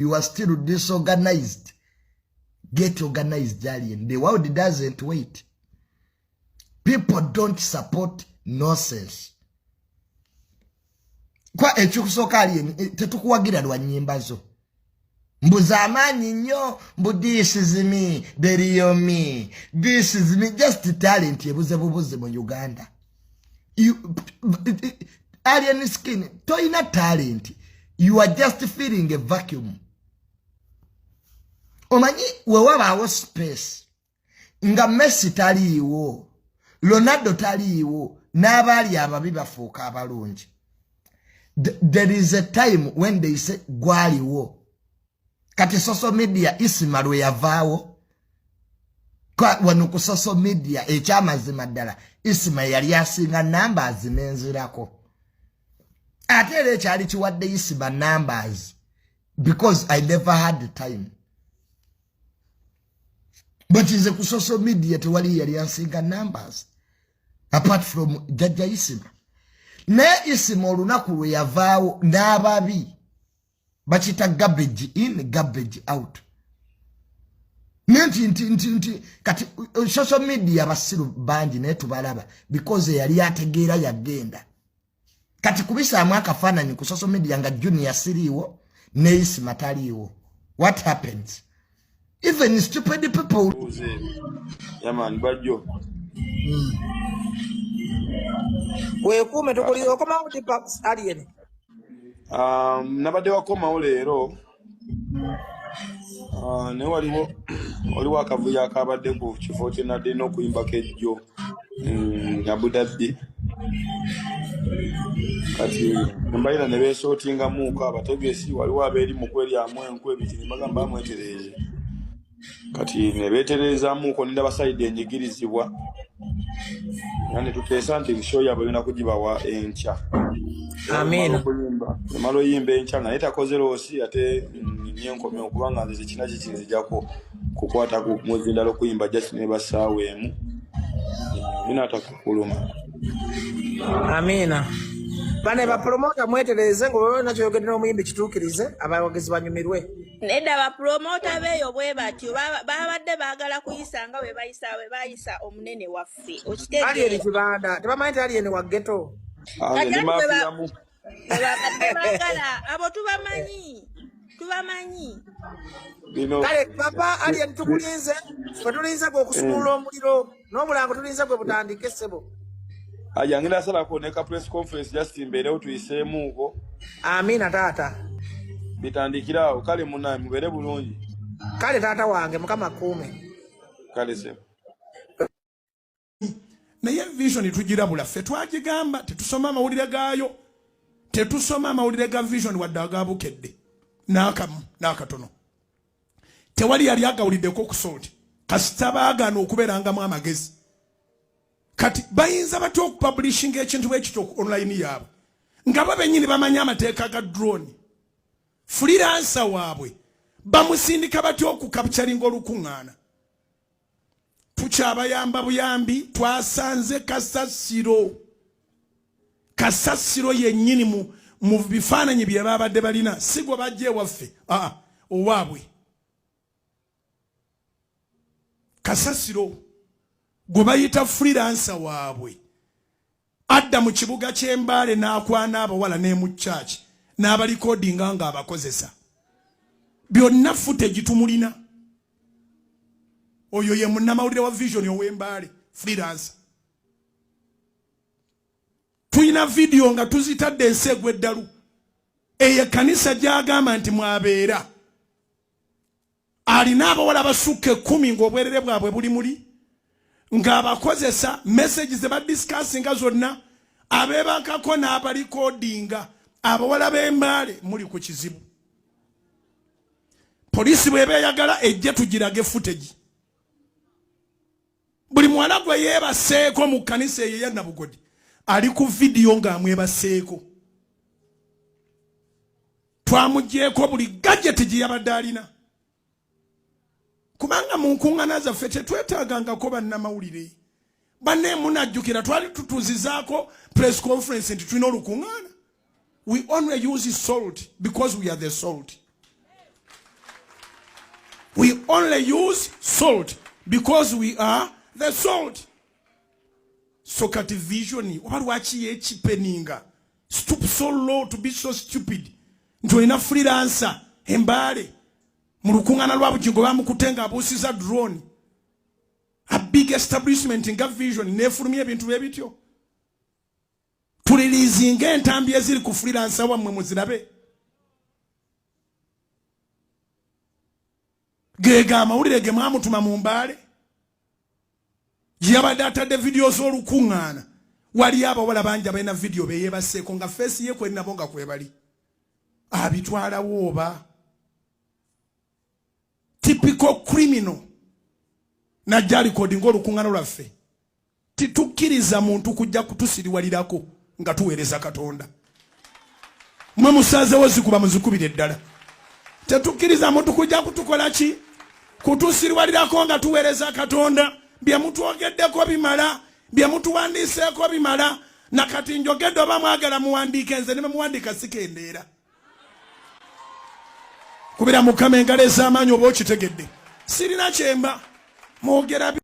You are still disorganized. Get organized, Alien. The world doesn't wait. People don't support nonsense. Kwa echukusoka Alien, tetukuwagira lwa nyimba zo. Mbuzamani nyo, this is me, the real me. This is me, just talent yebuze mu Uganda. You Alien skin, toina talent. You are just feeling a vacuum. Omanyi wewabawo space. Nga Messi taliiwo, Ronaldo taliiwo, n'abali ababi bafuuka abalungi. There is a time when they say gwaliwo. Kati social media isima lwe yavaawo. Kwa wano ku social media ekyamazima ddala isima yali asinga numbers n'enzirako. Ate era ekyali kiwadde isima numbers because I never had the time. But in the social media tewali yali asinga numbers apart from Jaja Isima. Ne Isima olunaku lwe yavaawo n'ababi bachita garbage in garbage out. Nti kati social media basiru bangi ne tubalaba because yali ategeera yagenda. Kati kubisa amwaka fana ku social media nga Junior siriwo ne Isima taliwo. What happens? Even stupid people. Yeah, man, Bajo. We come to Korea, come out the box, Alien. Nabade wakoma olero. Ne waliwo akavuyo akabadde ku kifo kye nadde n'okuyimba kejjo Abu Dhabi. Kati mbaira ne beesootingamuuko abategesi waliwo abeeri mu kweryamu enkwe bitini bagamba amwetereeze. Kati ne beetereezaamuuko ninda basayidi enyigirizibwa. Yani tuteesa nti show yabwe yona kugibawa enkya. Amen. Malo yimbe enkya nga netakoze loosi ate nyenkomye okubanga nze kinaki kinzijako kukwata ku muzindalo kuyimba just ne basaawe emu. Inatakuluma. Amina. Bane ba promoter mwetereze ngo wewe nacho yogedde n'omuyimbi kituukirize abayogezi banyumirwe. Nedda ba promoter beyo bwe batyo babadde baagala kuyisanga we bayisa omunene waffe. Okitegeera. Alien kibanda tebamanyi Alien wa ghetto. Ndi mafiamu. Babadde baagala abo tubamanyi. Bino. Kale papa Alien tukulinze tulinze gwe okusumula omuliro n'omulango tulinze gwe butandike sebo. Ngenda sala kuoneka press conference just imberewo tuyiseemuuko. Amina tata. Bitandikirawo kale munaye mubere bulungi. Kale tata wange mukama kuume. Kale se. Naye vision tugirabula ffe twagigamba tetusoma amawulire gaayo. Tetusoma amawulire ga vision wadde agaabukedde. N'akatono. Tewali yali agawuliddeko kusooti. Kasita baagaana okubeerangamu amagezi. Kati bayinza batya okupublishing ekintu ekyo online yaabwe nga babennyini bamanya amateeka ga drone freelancer waabwe bamusindika batya okukapchalinga olukuŋŋaana tukyabayamba buyambi twasanze kasasiro yennyini mu bifaananyi bye babadde balina si gwe bajja ewaffe owaabwe kasasiro gwe bayita freelancer waabwe adda mu kibuga ky'Embaale n'akwana abawala ne mu church n'abalikodinga nga abakozesa byonna footage tumulina oyo ye munnamawulire wa vision ow'Embaale freelancer tulina video nga tuzitadde ensi egw'eddalu eyo ekkanisa gy'agamba nti mwabeera alina abawala basukka 10 ng'obwerere bwabwe buli muli nga abakozesa message ze badiscussinga zonna abeebakako n'abalikodinga abawala b'Embaale muli ku kizibu. Poliisi bw'eba eyagala ejje tugirage footage. Buli muwala gwe yeebaseeko mu kkanisa eyo ya Nabugodi ali ku video ng'amwebaseeko. Twamuggyeko buli gadget gye yabadde alina. Kubanga mu nkuŋŋaana zaffe tetwetaagangako bannamawulire. Banne munajjukira twali tutuuzizaako press conference nti tulina olukuŋŋaana. We only use salt because we are the salt. We only use salt because we are the salt. So kati vision waliwachi echipeninga. Stoop so low to be so stupid. Nto ina freelancer embale. Mulukungana lwa bugingo bamukutenga abusiza drone. A big establishment nga vision nefulumye bintu bebityo. Tulilizinga entambi eziri ku freelancer wamwe muzirabe. Gega amawulire ge mwamutuma mu mbale. Yabadde atadde video z'olukungana. Wali abawala bangi abalina video beyebaseeko nga face ye kwenabo nga kwebali. Abitwala woba. Typical criminal. Najali kodinga olukungana lwaffe. Titukkiriza muntu kujja kutusiriwalirako nga tuweereza Katonda. Mwe musazewo zikuba muzikubire ddala. Tetukkiriza muntu kujja kutukola ki? Kutusiriwalirako nga tuweereza Katonda. Bya mutuogeddeko bimala. Bya mutuwandiseeko bimala. Nakati njogedde oba mwagala muwandiike nze ne muwandika sikendeera. Kubira Mukama engalo ez'amaanyi oba okitegedde. Sirina kyemba. Mwogera